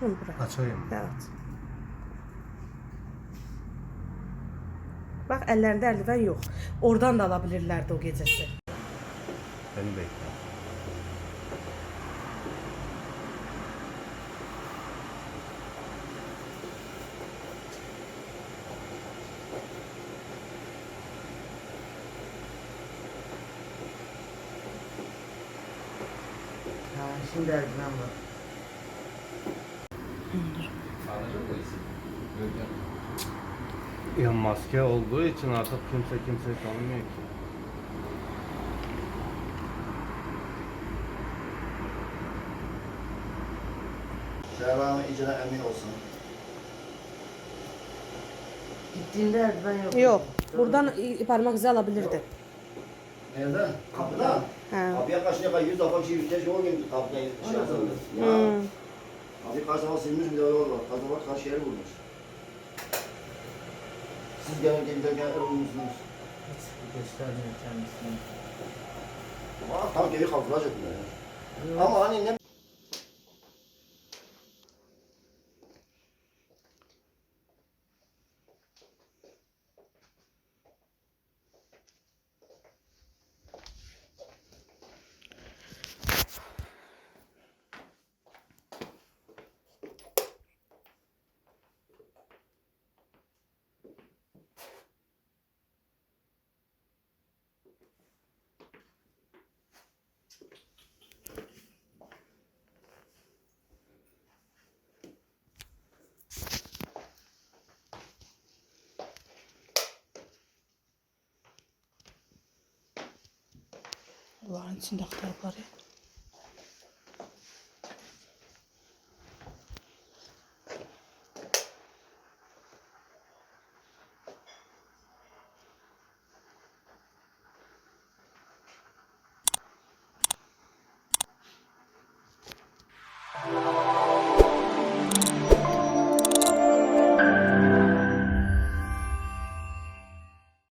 mı bırak? Açayım. Evet. Bak ellerinde eldiven yok. Oradan da alabilirlerdi o gecesi. Beni bekle. Ha, şimdi eldiven var. Ya maske olduğu için artık kimse kimseyi tanımıyor ki. Serhan'ın icra emin olsun. Gittiğinde eldiven yok. Yok. Buradan parmak izi alabilirdi. Nerede? Kapıda. He. Kapıya karşı ne kadar 100 defa bir şey bitecek o gün kapıda şey yazıldı. Ya. Hmm. Kapıyı kaç defa silmiş bir de yol var. Kaç defa karşı yeri bulmuş. Siz gelirken giderken bulmuşsunuz. Hiç göstermiyor kendisini. Ama tam geri kalkılacak ettiler ya. Ama hani ne Allah'ın içinde aktarıkları.